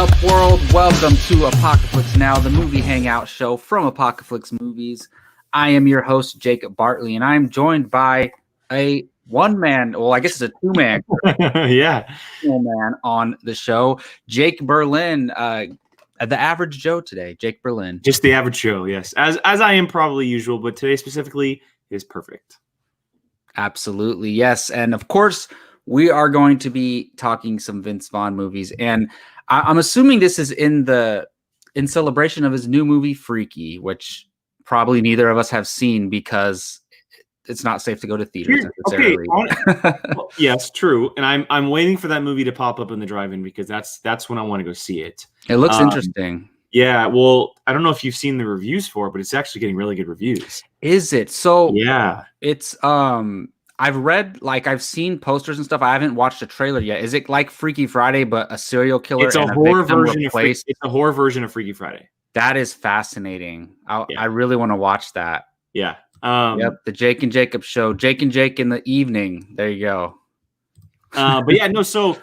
up, world? Welcome to Apocaflix Now, the movie hangout show from Apocaflix Movies. I am your host, Jacob Bartley, and I'm joined by a one-man, well, I guess it's a two-man, man on the show, Jake Berlin, the average Joe today, Jake Berlin. Just the average Joe, yes. As I am probably usual, but today specifically is perfect. Absolutely, yes. And of course, we are going to be talking some Vince Vaughn movies, and I'm assuming this is in celebration of his new movie Freaky, which probably neither of us have seen because it's not safe to go to theaters necessarily. Okay. Well, yes, true. And I'm waiting for that movie to pop up in the drive-in because that's when I want to go see it. It looks interesting. Yeah, well, I don't know if you've seen the reviews for it, but it's actually getting really good reviews. Is it? So yeah, it's I've seen posters and stuff. I haven't watched a trailer yet. Is it like Freaky Friday, but a serial killer? It's a horror version of Freaky. It's a horror version of Freaky Friday. That is fascinating. I really want to watch that. Yeah. Yep. The Jake and Jacob show. Jake and Jake in the evening. There you go. But yeah, no. So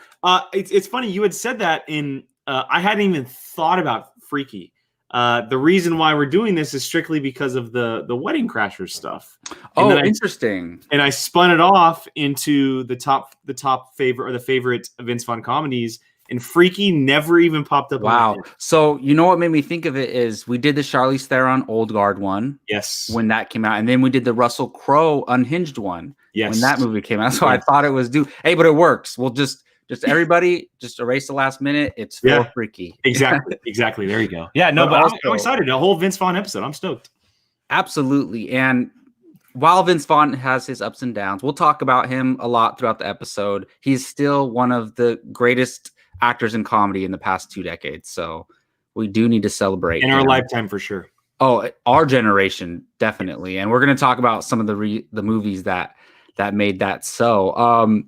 it's funny you had said that in. I hadn't even thought about Freaky. The reason why we're doing this is strictly because of the Wedding Crashers stuff. Interesting. And I spun it off into the top favorite or the favorite Vince Vaughn comedies, and Freaky never even popped up. Wow. So you know what made me think of it is we did the Charlize Theron Old Guard one. Yes. When that came out, and then we did the Russell Crowe Unhinged one. Yes. When that movie came out. So I thought it was due. Hey, but it works. We'll just everybody just erase the last minute. It's for Freaky. Exactly. There you go. Yeah, no, but I'm excited. A whole Vince Vaughn episode. I'm stoked. Absolutely. And while Vince Vaughn has his ups and downs, we'll talk about him a lot throughout the episode. He's still one of the greatest actors in comedy in the past 2 decades. So we do need to celebrate in our lifetime for sure. Oh, our generation, definitely. And we're going to talk about some of the movies that made that so.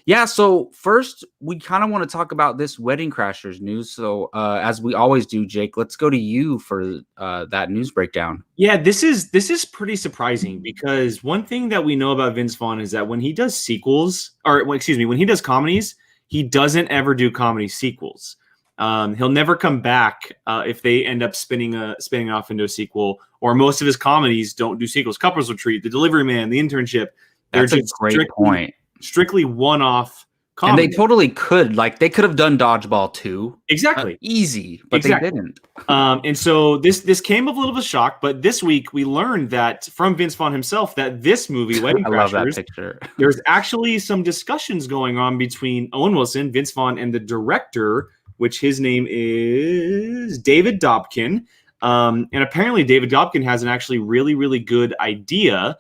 Yeah, so first, we kind of want to talk about this Wedding Crashers news. So as we always do, Jake, let's go to you for that news breakdown. Yeah, this is pretty surprising because one thing that we know about Vince Vaughn is that when he does when he does comedies, he doesn't ever do comedy sequels. He'll never come back if they end up spinning off into a sequel, or most of his comedies don't do sequels. Couples Retreat, The Delivery Man, The Internship. That's a great point. Strictly one-off comedy. And they totally could. Like, they could have done Dodgeball too. Exactly. Easy, but they didn't. And so this came of a little bit of shock, but this week we learned that from Vince Vaughn himself that this movie, Wedding Crashers, I love that picture. There's actually some discussions going on between Owen Wilson, Vince Vaughn, and the director, which his name is David Dobkin. And apparently David Dobkin has an actually really, really good idea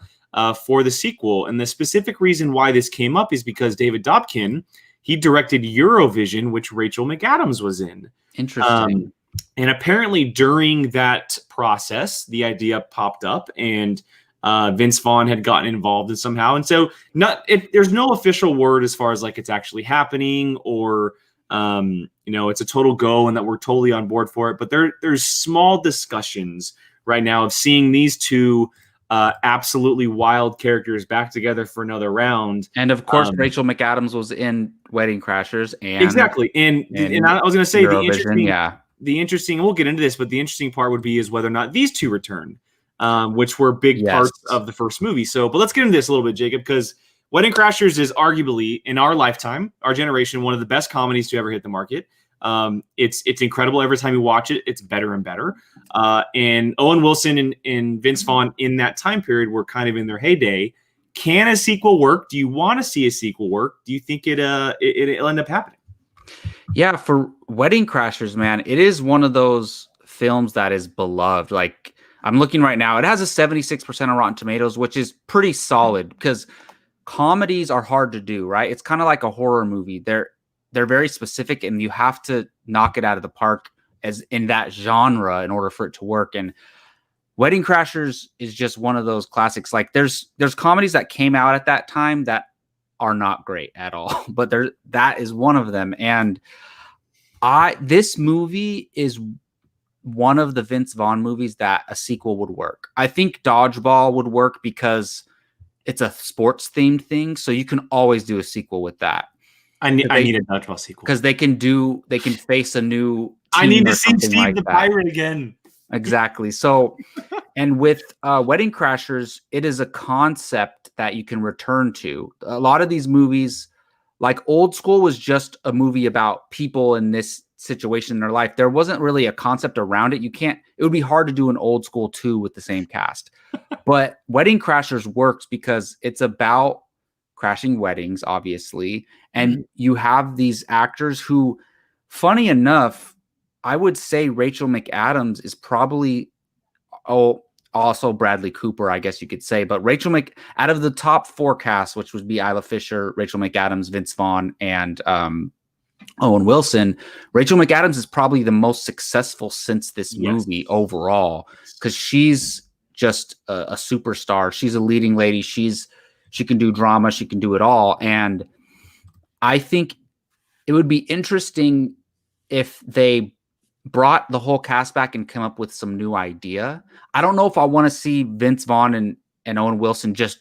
for the sequel. And the specific reason why this came up is because David Dobkin, he directed Eurovision, which Rachel McAdams was in. Interesting. And apparently during that process, the idea popped up and Vince Vaughn had gotten involved in somehow. And so there's no official word as far as like it's actually happening or, it's a total go and that we're totally on board for it. But there's small discussions right now of seeing these two absolutely wild characters back together for another round. And of course, Rachel McAdams was in Wedding Crashers. And exactly. And I was going to say the interesting, we'll get into this, but the interesting part would be is whether or not these two return, which were big parts of the first movie. So, but let's get into this a little bit, Jacob, because Wedding Crashers is arguably in our lifetime, our generation, one of the best comedies to ever hit the market. It's incredible. Every time you watch it, it's better and better. And Owen Wilson and Vince Vaughn in that time period were kind of in their heyday. Can a sequel work? Do you want to see a sequel work? Do you think it'll end up happening? Yeah, for Wedding Crashers, man, it is one of those films that is beloved. Like, I'm looking right now, it has a 76% on Rotten Tomatoes, which is pretty solid because comedies are hard to do, right? It's kind of like a horror movie. They're very specific and you have to knock it out of the park as in that genre in order for it to work. And Wedding Crashers is just one of those classics. Like there's comedies that came out at that time that are not great at all, but that is one of them. And this movie is one of the Vince Vaughn movies that a sequel would work. I think Dodgeball would work because it's a sports themed thing. So you can always do a sequel with that. I need a Dodgeball sequel because they can face a new I need to see Steve like the Pirate again. Exactly. So, and with Wedding Crashers, it is a concept that you can return to. A lot of these movies, like Old School, was just a movie about people in this situation in their life. There wasn't really a concept around it. It would be hard to do an Old School 2 with the same cast. But Wedding Crashers works because it's about crashing weddings, obviously. And you have these actors who, funny enough, I would say Rachel McAdams is probably, also Bradley Cooper, I guess you could say. But out of the top 4 casts, which would be Isla Fisher, Rachel McAdams, Vince Vaughn, and Owen Wilson, Rachel McAdams is probably the most successful since this movie overall, because she's just a superstar. She's a leading lady. She can do drama. She can do it all. And I think it would be interesting if they brought the whole cast back and come up with some new idea. I don't know if I want to see Vince Vaughn and Owen Wilson just,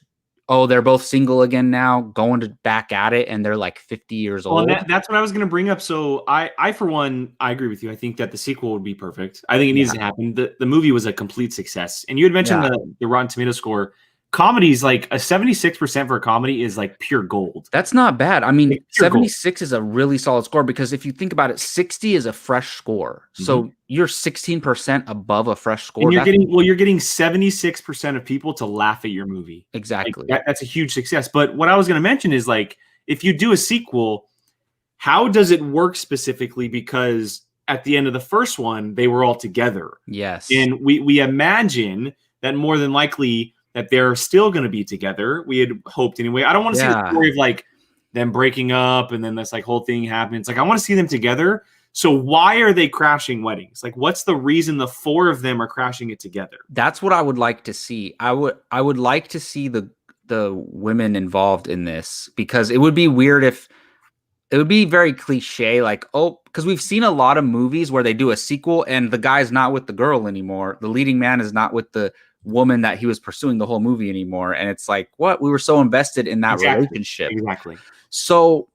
they're both single again now, going back at it, and they're like 50 years old. That's what I was going to bring up. So I, for one, I agree with you. I think that the sequel would be perfect. I think it needs to happen. The movie was a complete success. And you had mentioned the Rotten Tomato score. Comedies, like a 76% for a comedy is like pure gold. That's not bad. I mean, 76 is a really solid score, because if you think about it, 60 is a fresh score. So you're 16% above a fresh score. And you're getting 76% of people to laugh at your movie. Exactly. Like, that's a huge success. But what I was going to mention is, like, if you do a sequel, how does it work specifically? Because at the end of the first one, they were all together. Yes. And we imagine that more than likely that they're still going to be together. We had hoped anyway. I don't want to see the story of like them breaking up and then this like whole thing happens. Like, I want to see them together. So why are they crashing weddings? Like, what's the reason the 4 of them are crashing it together? That's what I would like to see. I would like to see the women involved in this, because it would be weird if it would be very cliche, like, because we've seen a lot of movies where they do a sequel and the guy's not with the girl anymore. The leading man is not with the woman that he was pursuing the whole movie anymore. And it's like, what? We were so invested in that relationship. Exactly. So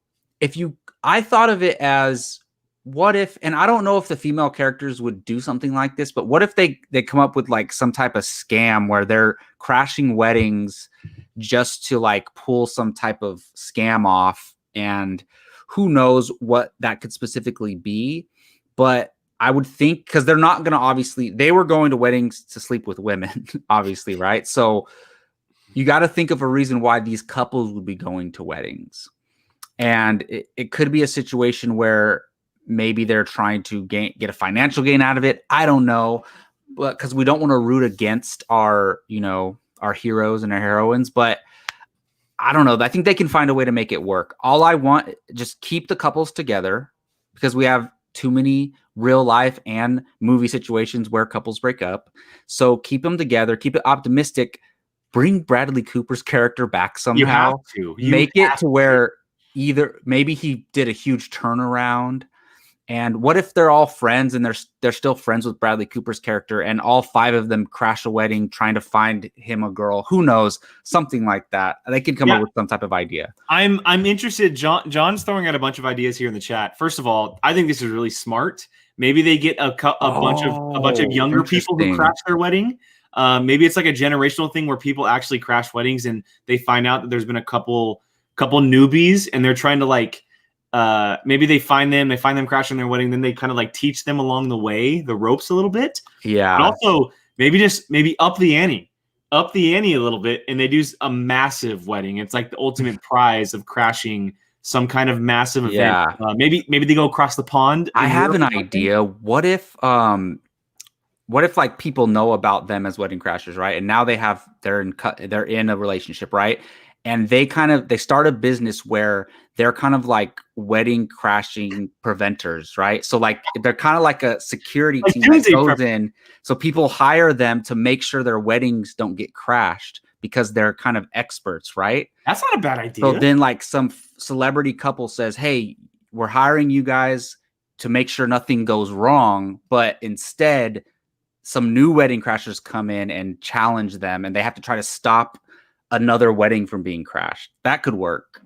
I thought of it as, what if, and I don't know if the female characters would do something like this, but what if they come up with like some type of scam where they're crashing weddings just to like pull some type of scam off, and who knows what that could specifically be. But I would think, because they're not going to, obviously, they were going to weddings to sleep with women, obviously, right? So you got to think of a reason why these couples would be going to weddings. And it could be a situation where maybe they're trying to get a financial gain out of it. I don't know, but because we don't want to root against our heroes and our heroines, but I don't know. I think they can find a way to make it work. All I want, just keep the couples together, because we have too many real life and movie situations where couples break up. So keep them together, keep it optimistic, bring Bradley Cooper's character back somehow. You make it to where either maybe he did a huge turnaround. And what if they're all friends and they're still friends with Bradley Cooper's character, and all 5 of them crash a wedding trying to find him a girl? Who knows? Something like that. They could come up with some type of idea. I'm interested. John's throwing out a bunch of ideas here in the chat. First of all, I think this is really smart. Maybe they get a bunch of younger people who crash their wedding. Maybe it's like a generational thing where people actually crash weddings and they find out that there's been a couple newbies, and they're trying to like, maybe they find them crashing their wedding. Then they kind of like teach them along the way, the ropes a little bit. Yeah. But also maybe up the ante a little bit. And they do a massive wedding. It's like the ultimate prize of crashing some kind of massive event. Yeah. Maybe they go across the pond. I have an idea. What if like people know about them as wedding crashers, right? And now they're in a relationship, right? And they start a business where they're kind of like wedding crashing preventers, right? So like they're kind of like a security team that goes in. So people hire them to make sure their weddings don't get crashed, because they're kind of experts, right? That's not a bad idea. So then like some celebrity couple says, hey, we're hiring you guys to make sure nothing goes wrong. But instead, some new wedding crashers come in and challenge them, and they have to try to stop another wedding from being crashed. That could work.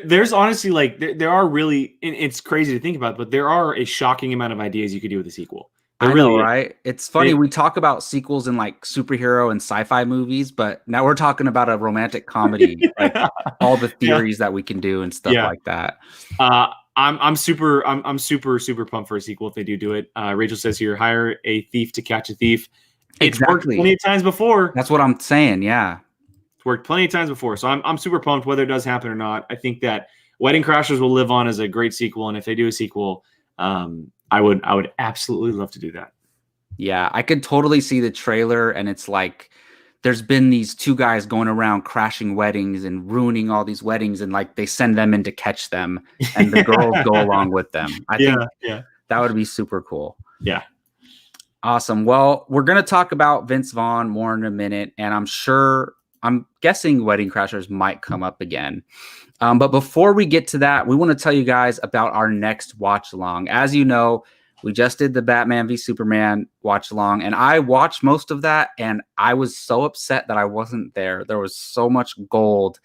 There's honestly like there are really, it's crazy to think about, but there are a shocking amount of ideas you could do with a sequel. I know, right? It's funny. We talk about sequels in like superhero and sci-fi movies, but now we're talking about a romantic comedy, like all the theories that we can do and stuff like that. I'm super pumped for a sequel if they do it. Rachel says here, hire a thief to catch a thief. It's worked plenty of times before. That's what I'm saying. Yeah. It's worked plenty of times before. So I'm super pumped whether it does happen or not. I think that Wedding Crashers will live on as a great sequel. And if they do a sequel, I would absolutely love to do that. Yeah, I could totally see the trailer, and it's like there's been these two guys going around crashing weddings and ruining all these weddings, and like they send them in to catch them, and the girls go along with them. I think that would be super cool. Yeah. Awesome. Well, we're going to talk about Vince Vaughn more in a minute, and I'm guessing Wedding Crashers might come up again. But before we get to that, we want to tell you guys about our next watch along. As you know, we just did the Batman v Superman watch along, and I watched most of that, and I was so upset that I wasn't there. There was so much gold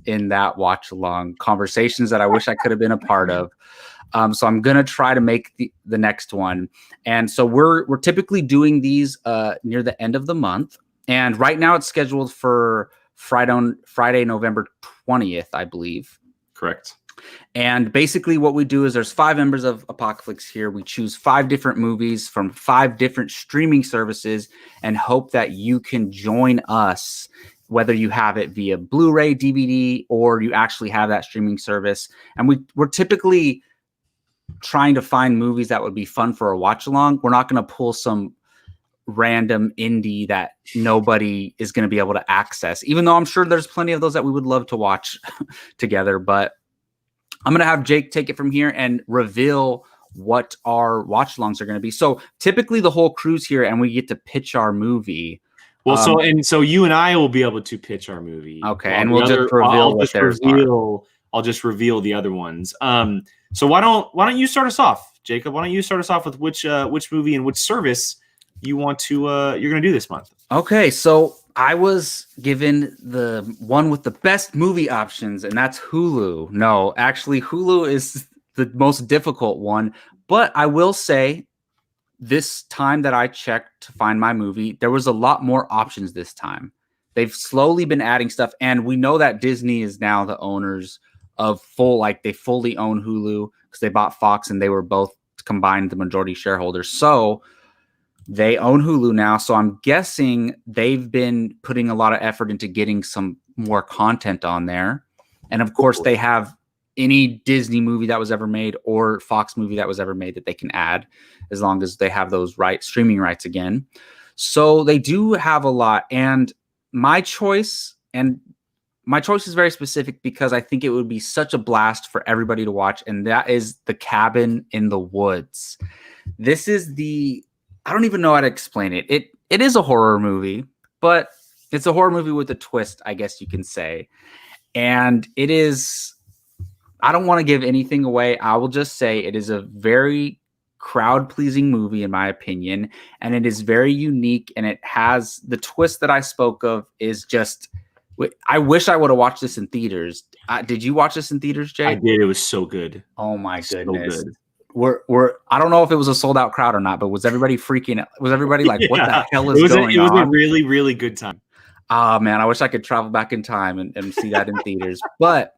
in that watch along, conversations that I wish I could have been a part of. So I'm going to try to make the next one. And so we're typically doing these near the end of the month. And right now it's scheduled for Friday, November 20th, I believe. Correct. And basically what we do is there's 5 members of Apocaflix here. We choose 5 different movies from 5 different streaming services and hope that you can join us, whether you have it via Blu-ray, DVD, or you actually have that streaming service. And we're typically trying to find movies that would be fun for a watch along. We're not going to pull some random indie that nobody is going to be able to access, even though I'm sure there's plenty of those that we would love to watch together. But I'm going to have Jake take it from here and reveal what our watch alongs are going to be. So typically the whole crew's here and we get to pitch our movie. Well, so you and I will be able to pitch our movie. Okay. And we'll just reveal what theirs are. I'll just reveal the other ones. So why don't you start us off, Jacob? Why don't you start us off with which movie and which service you want to you're going to do this month? Okay, so I was given the one with the best movie options, and that's Hulu. No, actually, Hulu is the most difficult one. But I will say, this time that I checked to find my movie, there was a lot more options this time. They've slowly been adding stuff, and we know that Disney is now the owners of they fully own Hulu because they bought Fox, and they were both combined the majority shareholders. So they own Hulu now, so I'm guessing they've been putting a lot of effort into getting some more content on there. And of course, they have any Disney movie that was ever made or Fox movie that was ever made that they can add, as long as they have those streaming rights again. So they do have a lot. And my choice is very specific because I think it would be such a blast for everybody to watch, and that is The Cabin in the Woods. This is I don't even know how to explain it. It is a horror movie, but it's a horror movie with a twist, I guess you can say. And it is, I don't want to give anything away. I will just say it is a very crowd-pleasing movie, in my opinion. And it is very unique. And it has the twist that I spoke of is just, I wish I would have watched this in theaters. Did you watch this in theaters, Jay? I did. It was so good. Oh my goodness. So good. I don't know if it was a sold out crowd or not, but was everybody freaking out? Was everybody like, what the hell is going on? It was a really, really good time. Oh man, I wish I could travel back in time and see that in theaters. But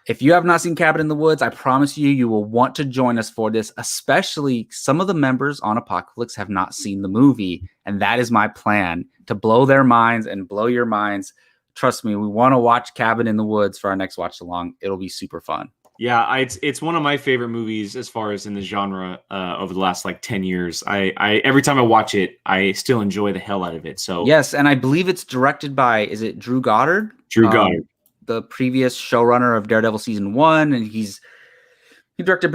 if you have not seen Cabin in the Woods, I promise you will want to join us for this, especially some of the members on Apocaflix have not seen the movie. And that is my plan, to blow their minds and blow your minds. Trust me, we want to watch Cabin in the Woods for our next watch along. It'll be super fun. Yeah, it's one of my favorite movies as far as in the genre over the last 10 years. I every time I watch it, I still enjoy the hell out of it. So yes, and I believe it's directed by, is it Drew Goddard? Drew Goddard, the previous showrunner of Daredevil season 1, and he directed the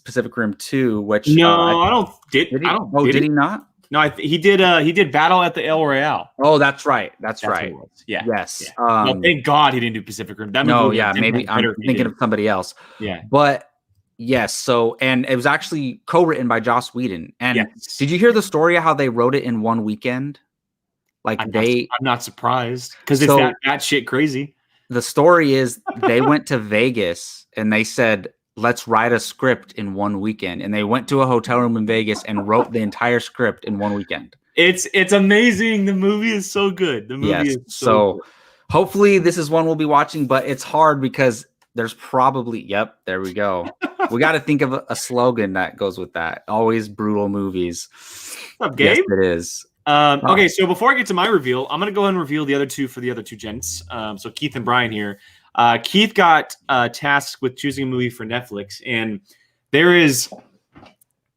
Pacific Rim 2. Which did he not? No, he did Battle at the El Royale. Oh, that's right. That's right. Yeah. Yes. Yeah. Well, thank God he didn't do Pacific Rim. Maybe I'm thinking of somebody else. Yeah. But yes, so, and it was actually co-written by Joss Whedon. And did you hear the story of how they wrote it in one weekend? I'm not surprised because it's that shit crazy. the story is they went to Vegas and they said, let's write a script in one weekend. And they went to a hotel room in Vegas and wrote the entire script in one weekend. It's amazing. The movie is so good. The movie is so good. Hopefully this is one we'll be watching, but it's hard because there's probably, there we go. We got to think of a slogan that goes with that. Always brutal movies. What's up, Gabe? Yes, it is. Okay, so before I get to my reveal, I'm going to go ahead and reveal the other two for the other two gents. So Keith and Brian here. Keith got tasked with choosing a movie for Netflix, and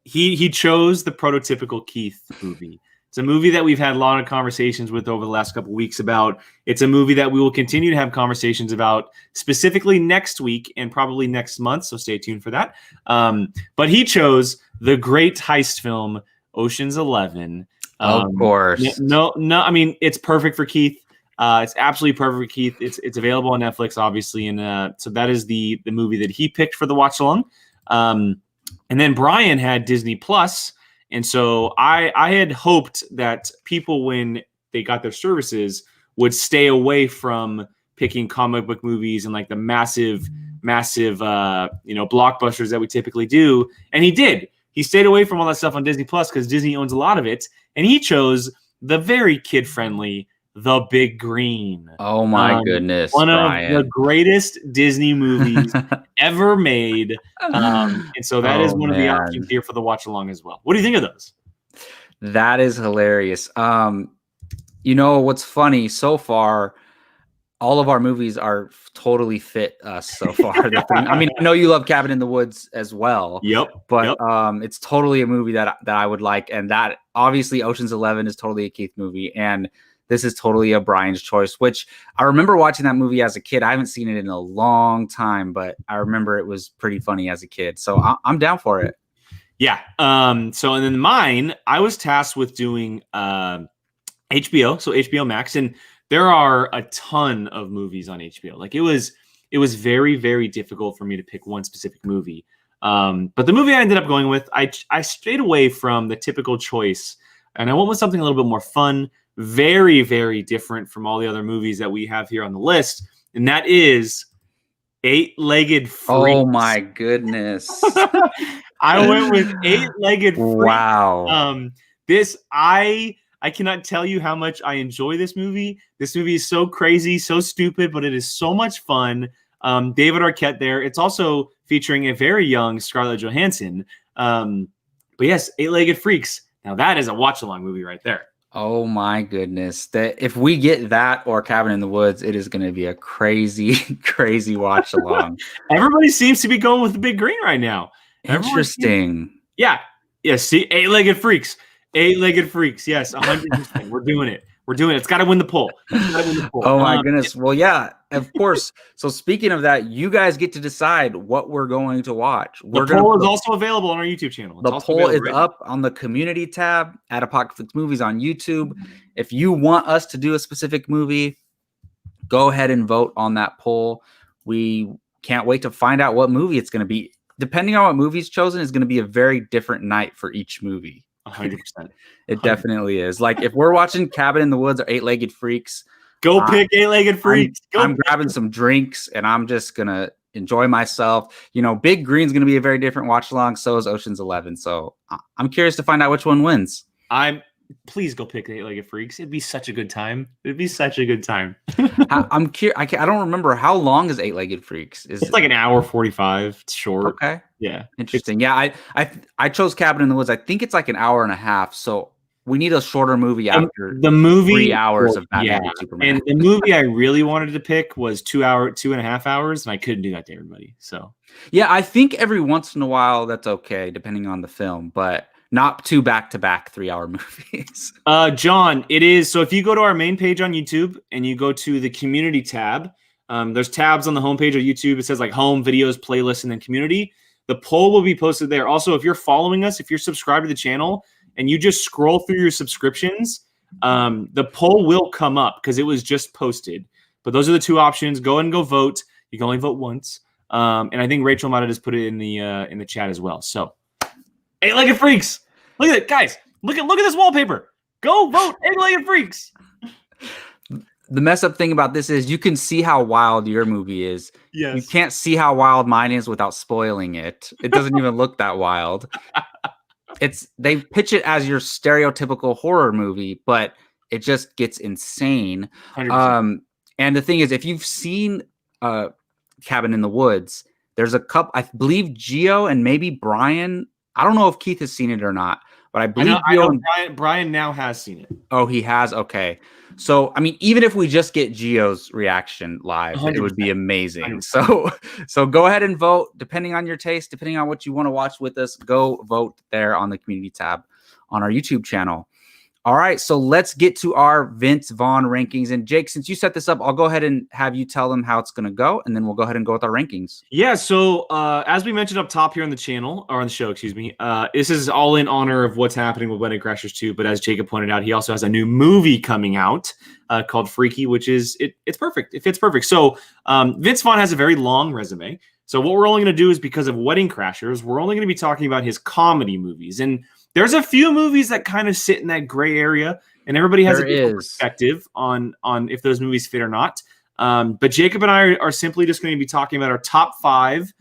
he chose the prototypical Keith movie. It's a movie that we've had a lot of conversations with over the last couple of weeks about. It's a movie that we will continue to have conversations about specifically next week and probably next month, so stay tuned for that. But he chose the great heist film, Ocean's 11. Of course. No, I mean, it's perfect for Keith. It's absolutely perfect for Keith. It's available on Netflix, obviously, and so that is the movie that he picked for the watch along. And then Brian had Disney Plus. And so I had hoped that people, when they got their services, would stay away from picking comic book movies and like the massive, blockbusters that we typically do. And he did. He stayed away from all that stuff on Disney Plus because Disney owns a lot of it. And he chose the very kid-friendly The Big Green. Oh my goodness, one Brian. of the greatest Disney movies ever made. And so that is one of the options here for the watch along as well. What do you think of those? That is hilarious. What's funny so far, all of our movies are totally fit us so far. I mean, I know you love Cabin in the Woods as well. Yep. But it's totally a movie that I would like, and that obviously Ocean's 11 is totally a Keith movie, and this is totally a Brian's choice, which I remember watching that movie as a kid. I haven't seen it in a long time, but I remember it was pretty funny as a kid. So I'm down for it. Yeah. So, and then mine, I was tasked with doing HBO, so HBO Max, and there are a ton of movies on HBO. Like it was very, very difficult for me to pick one specific movie. But the movie I ended up going with, I strayed away from the typical choice, and I went with something a little bit more fun, very, very different from all the other movies that we have here on the list, and that is Eight-Legged Freaks. Oh my goodness. I went with Eight-Legged Freaks. Wow. I cannot tell you how much I enjoy this movie. This movie is so crazy, so stupid, but it is so much fun. David Arquette there. It's also featuring a very young Scarlett Johansson. But yes, Eight-Legged Freaks. Now that is a watch-along movie right there. Oh my goodness. That if we get that or Cabin in the Woods, it is going to be a crazy, crazy watch along. Everybody seems to be going with the Big Green right now. Interesting. Yeah. See, Eight-Legged Freaks. Eight-Legged Freaks. Yes, 100%. We're doing it. It's got to win the poll. Oh my goodness. Well, yeah, of course. So speaking of that, you guys get to decide what we're going to watch. The poll is also available on our YouTube channel. The poll is up on the community tab at Apocaflix Movies on YouTube. If you want us to do a specific movie, go ahead and vote on that poll. We can't wait to find out what movie it's going to be. Depending on what movie's chosen, is going to be a very different night for each movie. 100%. It definitely is. Like if we're watching Cabin in the Woods or Eight-Legged Freaks, go pick Eight-Legged Freaks. I'm grabbing some drinks and I'm just gonna enjoy myself. Big Green's gonna be a very different watch along. So is Ocean's 11. So I'm curious to find out which one wins. Please go pick Eight-Legged Freaks. It'd be such a good time. I'm curious. I don't remember how long is Eight-Legged Freaks. It's like an hour 45. It's short. Okay. Yeah. Interesting. Yeah. I chose Cabin in the Woods. I think it's like an hour and a half. So we need a shorter movie after the movie 3 hours of Batman and Superman. And the movie I really wanted to pick was 2.5 hours, and I couldn't do that to everybody. So yeah, I think every once in a while that's okay, depending on the film, but not 2 back-to-back 3-hour movies. John, it is. So if you go to our main page on YouTube and you go to the community tab, there's tabs on the homepage of YouTube. It says like home, videos, playlists, and then community. The poll will be posted there. Also, if you're following us, if you're subscribed to the channel and you just scroll through your subscriptions, the poll will come up because it was just posted. But those are the two options. Go and go vote. You can only vote once. And I think Rachel might have just put it in the chat as well. So Eight-Legged Freaks. Look at it, guys. Look at this wallpaper. Go vote Eight-Legged Freaks. the mess up thing about this is you can see how wild your movie is. Yes. You can't see how wild mine is without spoiling it. It doesn't even look that wild. They pitch it as your stereotypical horror movie, but it just gets insane. 100%. And the thing is, if you've seen Cabin in the Woods, there's a couple, I believe Gio and maybe Brian. I don't know if Keith has seen it or not, but I believe I know Brian now has seen it. Oh, he has? Okay. So, I mean, even if we just get Gio's reaction live, 100%. It would be amazing. 100%. So go ahead and vote, depending on your taste, depending on what you want to watch with us. Go vote there on the community tab on our YouTube channel. All right, so let's get to our Vince Vaughn rankings. And Jake, since you set this up, I'll go ahead and have you tell them how it's going to go, and then we'll go ahead and go with our rankings. Yeah, so as we mentioned up top here on the channel, or on the show, excuse me, this is all in honor of what's happening with Wedding Crashers 2, but as Jacob pointed out, he also has a new movie coming out called Freaky, which is, it's perfect. It fits perfect. So Vince Vaughn has a very long resume. So what we're only going to do is, because of Wedding Crashers, we're only going to be talking about his comedy movies. And there's a few movies that kind of sit in that gray area, and everybody has a different perspective on if those movies fit or not. But Jacob and I are simply just going to be talking about our top 5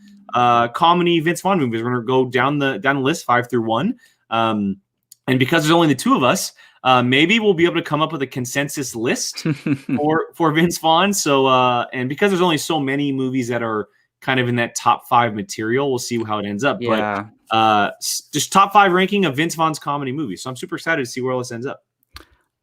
comedy Vince Vaughn movies. We're going to go down the list 5 through 1. And because there's only the 2 of us, maybe we'll be able to come up with a consensus list for Vince Vaughn. So and because there's only so many movies that are kind of in that top 5 material, we'll see how it ends up. Yeah. But just top 5 ranking of Vince Vaughn's comedy movies. So I'm super excited to see where all this ends up.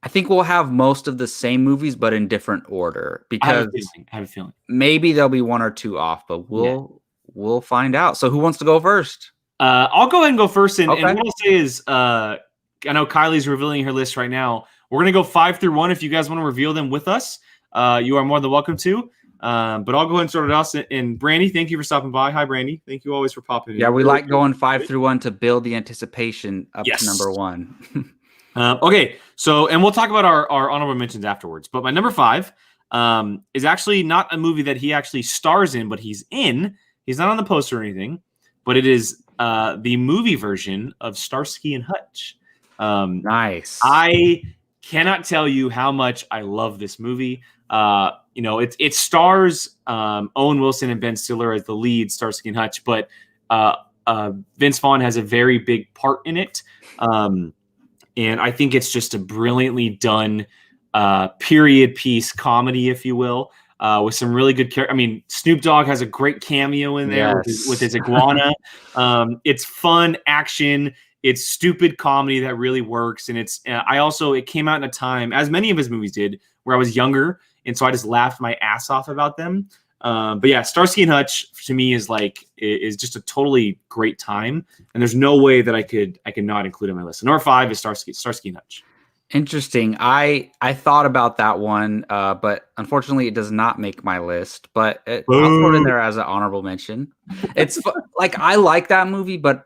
I think we'll have most of the same movies, but in different order, because I have a feeling maybe there'll be 1 or 2 off, but we'll find out. So who wants to go first? I'll go ahead and go first. And what I'll say is, I know Kylie's revealing her list right now. We're going to go 5 through 1. If you guys want to reveal them with us, you are more than welcome to. But I'll go ahead and start it off. And Brandy, thank you for stopping by. Hi, Brandy. Thank you always for popping in. Yeah, we like going 5 through 1 to build the anticipation up to number 1. Okay, so, and we'll talk about our honorable mentions afterwards. But my number 5 is actually not a movie that he actually stars in, but he's in. He's not on the poster or anything, but it is the movie version of Starsky and Hutch. Nice. I cannot tell you how much I love this movie. It stars Owen Wilson and Ben Stiller as the lead, Starsky and Hutch, but Vince Vaughn has a very big part in it. And I think it's just a brilliantly done period piece comedy, if you will, with some really good characters. I mean, Snoop Dogg has a great cameo in there with his iguana. It's fun action. It's stupid comedy that really works. And it came out in a time, as many of his movies did, where I was younger. And so I just laughed my ass off about them. But yeah, Starsky and Hutch to me is just a totally great time. And there's no way that I could not include it in my list. So number 5 is Starsky and Hutch. Interesting. I thought about that one, but unfortunately it does not make my list, but I'll put it in there as an honorable mention. It's I like that movie, but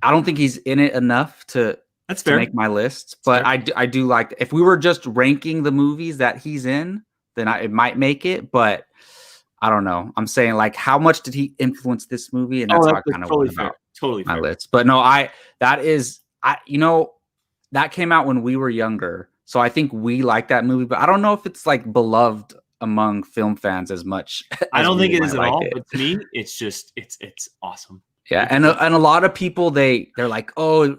I don't think he's in it enough to make my list. But I do like, if we were just ranking the movies that he's in, then it might make it, but I don't know. I'm saying, how much did he influence this movie? And that's how I kind of went about my list. But no, that came out when we were younger. So I think we like that movie, but I don't know if it's beloved among film fans as much. I don't think it is at all, but to me, it's just, it's awesome. Yeah. And a lot of people, they're like, oh,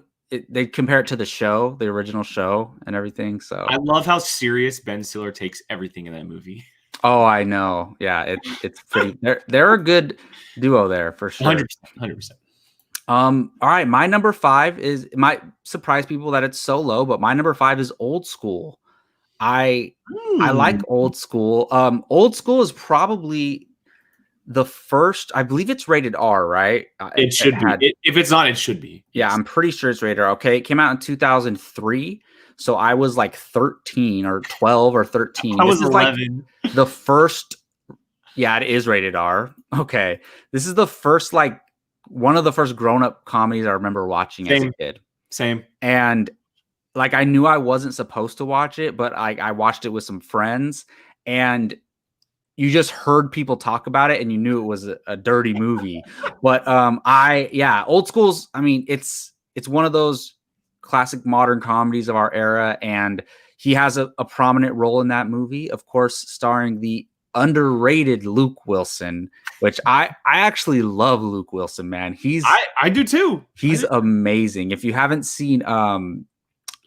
they compare it to the show, the original show and everything. So I love how serious Ben Stiller takes everything in that movie. Oh, I know. Yeah, it's pretty. They're a good duo there for sure. 100%. All right, my number 5 is, it might surprise people that it's so low, but my number 5 is Old School. I like Old School. Old School is probably the first, I believe it's rated R, right? It should be. If it's not, it should be. Yeah, I'm pretty sure it's rated R. Okay, it came out in 2003. So I was 13 or 12 or 13. I was 11. The first. Yeah, it is rated R. Okay. This is the first, one of the first grown-up comedies I remember watching as a kid. Same. And I knew I wasn't supposed to watch it, but I watched it with some friends, and you just heard people talk about it and you knew it was a dirty movie. But Old School's, I mean, it's one of those classic modern comedies of our era, and he has a prominent role in that movie, of course, starring the underrated Luke Wilson, which I actually love Luke Wilson, man. I do too. He's amazing. If you haven't seen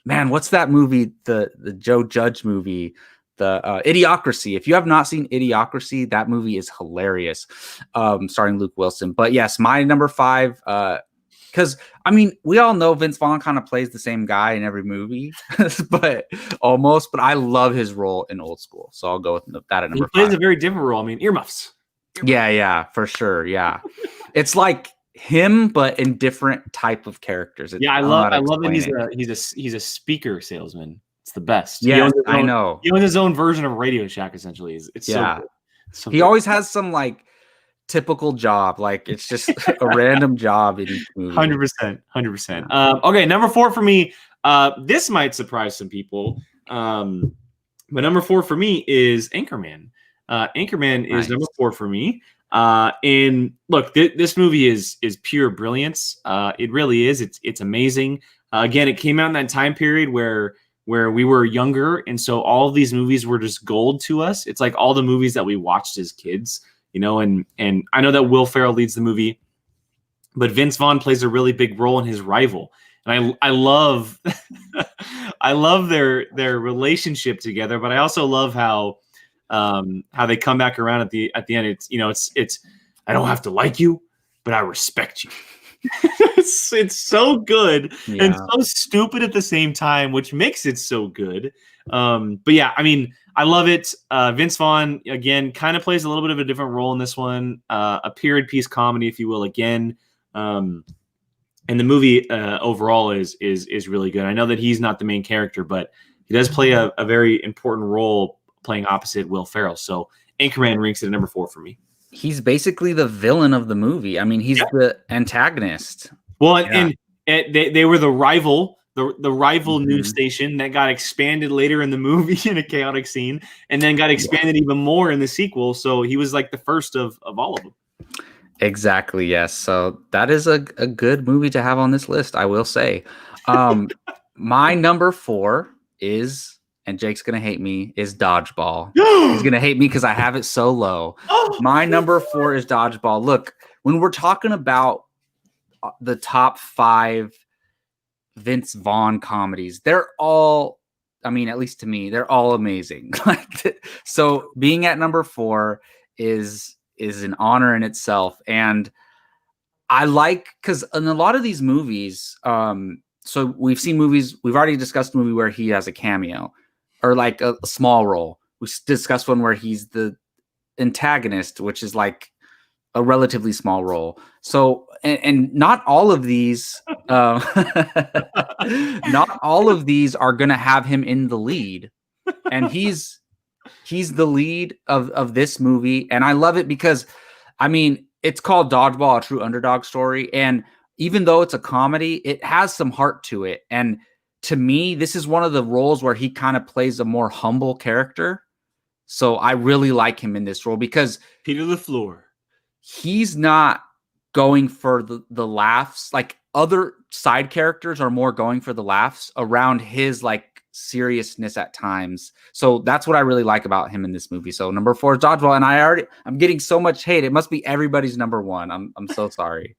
man, what's that movie? The Joe Judge movie, the Idiocracy. If you have not seen Idiocracy, that movie is hilarious. Starring Luke Wilson. But yes, my number 5, because I mean, we all know Vince Vaughn kind of plays the same guy in every movie, but almost. But I love his role in Old School, so I'll go with that at number 5. He plays a very different role. I mean, earmuffs. Yeah, for sure. Yeah, it's like him, but in different type of characters. I love that he's a speaker salesman. It's the best. Yeah, I know. He owns his own version of Radio Shack. Essentially, it's so good. So he always has some like typical job, like it's just a random job in each movie. 100%. Okay, number 4 for me. This might surprise some people, but number 4 for me is Anchorman. Anchorman is number 4 for me. And look, this movie is pure brilliance. It really is. It's amazing. Again, it came out in that time period where we were younger, and so all of these movies were just gold to us. It's like all the movies that we watched as kids. And I know that Will Ferrell leads the movie, but Vince Vaughn plays a really big role in his rival. And I love I love their relationship together, but I also love how they come back around at the end. It's I don't have to like you, but I respect you. it's so good and so stupid at the same time, which makes it so good. But yeah, I mean, I love it. Vince Vaughn, again, kind of plays a little bit of a different role in this one, a period piece comedy, if you will, again. And the movie overall is really good. I know that he's not the main character, but he does play a very important role playing opposite Will Ferrell. So Anchorman ranks at number 4 for me. He's basically the villain of the movie. I mean, he's the antagonist. Well, and they were the rival. The rival news station that got expanded later in the movie in a chaotic scene, and then got expanded even more in the sequel. So he was like the first of all of them. Exactly. Yes. So that is a good movie to have on this list, I will say. My number 4 is, and Jake's going to hate me, is Dodgeball. He's going to hate me because I have it so low. My number 4 is Dodgeball. Look, when we're talking about the top 5 Vince Vaughn comedies, they're all, I mean, at least to me, they're all amazing. So being at number 4 is an honor in itself. And I like, because in a lot of these movies, so we've seen movies, we've already discussed a movie where he has a cameo or like a small role. We discussed one where he's the antagonist, which is like a relatively small role. So, and not all of these, not all of these are going to have him in the lead. And he's the lead of this movie. And I love it because, I mean, it's called Dodgeball, a true underdog story. And even though it's a comedy, it has some heart to it. And to me, this is one of the roles where he kind of plays a more humble character. So I really like him in this role because Peter LaFleur, he's not going for the laughs. Like other side characters are more going for the laughs around his like seriousness at times. So that's what I really like about him in this movie. So number 4 is Dodgeball, and I'm getting so much hate. It must be everybody's number 1. I'm so sorry.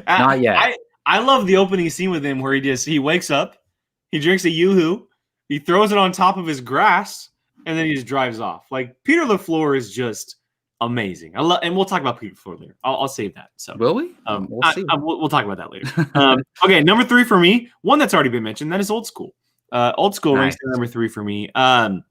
Not yet. I love the opening scene with him where he wakes up, he drinks a Yoo-hoo, he throws it on top of his grass, and then he just drives off. Like Peter LaFleur is just amazing. And we'll talk about Peter LaFleur later. I'll save that. So will we? We'll see. We'll talk about that later. Okay, number 3 for me, one that's already been mentioned. That is Old School. Old School ranks at number 3 for me. A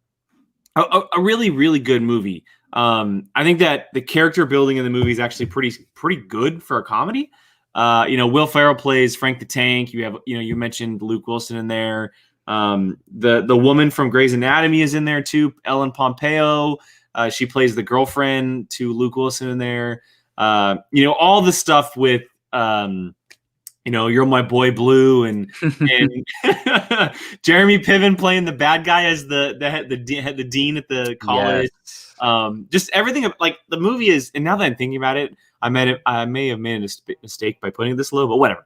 really, really good movie. I think that the character building in the movie is actually pretty good for a comedy. Will Ferrell plays Frank the Tank. You have, you mentioned Luke Wilson in there. The woman from Grey's Anatomy is in there too, Ellen Pompeo. She plays the girlfriend to Luke Wilson in there. All the stuff with, You're My Boy Blue and Jeremy Piven playing the bad guy as the dean at the college. Yes. Just everything, like the movie is, and now that I'm thinking about it, I may have made a mistake by putting this low, but whatever.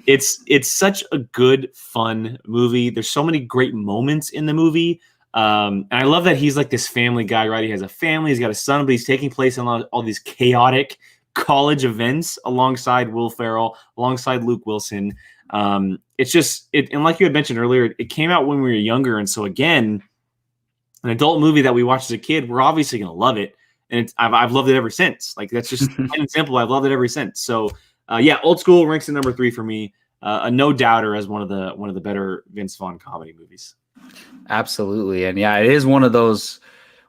It's such a good, fun movie. There's so many great moments in the movie. And I love that he's like this family guy, right? He has a family, he's got a son, but he's taking place in all these chaotic college events alongside Will Ferrell, alongside Luke Wilson. It's just, and like you had mentioned earlier, it came out when we were younger. And so again, an adult movie that we watched as a kid, we're obviously going to love it. And I've loved it ever since. Like, that's just plain and simple. I've loved it ever since. So yeah, Old School ranks at number 3 for me. A no doubter as one of the better Vince Vaughn comedy movies. Absolutely. And yeah, it is one of those,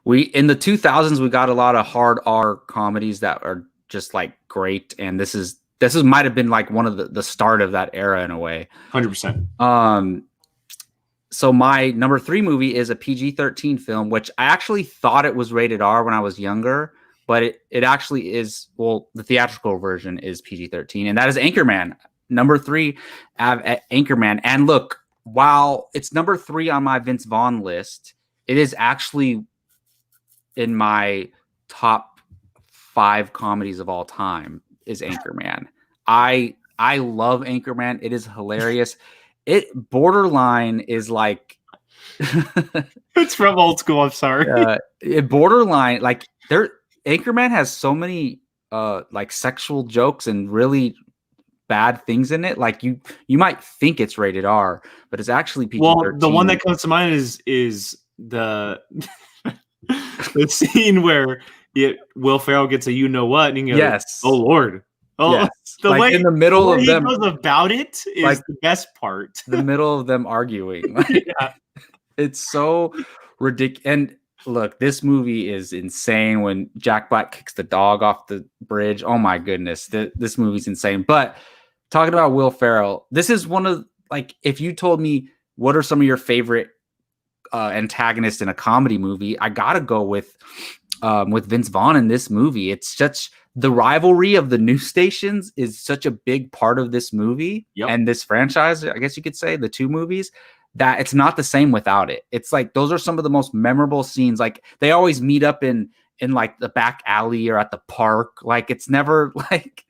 in the 2000s, we got a lot of hard R comedies that are just like great. And this might have been like one of the start of that era in a way. 100%. So my number 3 movie is a PG-13 film, which I actually thought it was rated R when I was younger, but it actually is. Well, the theatrical version is PG-13, and that is Anchorman. Number 3, Anchorman. And look, while it's number 3 on my Vince Vaughn list, it is actually in my top 5 comedies of all time. Is Anchorman. I love Anchorman. It is hilarious. It borderline is like it's from Old School. I'm sorry. It borderline like Anchorman has so many like sexual jokes and really bad things in it. Like you might think it's rated R, but it's actually PG-13. Well, the one that comes to mind is the the scene where Will Ferrell gets a you know what, and he goes, yes, oh Lord. Oh, yes. The like way in the middle of them goes about it is like the best part. The middle of them arguing. Like, yeah. It's so ridiculous. And look, this movie is insane when Jack Black kicks the dog off the bridge. Oh my goodness. This movie's insane. But talking about Will Ferrell, this is one of, like, if you told me what are some of your favorite antagonists in a comedy movie, I gotta go with Vince Vaughn in this movie. It's such, the rivalry of the news stations is such a big part of this movie and this franchise, I guess you could say, the 2 movies, that it's not the same without it. It's like, those are some of the most memorable scenes. Like, they always meet up in like the back alley or at the park. Like, it's never like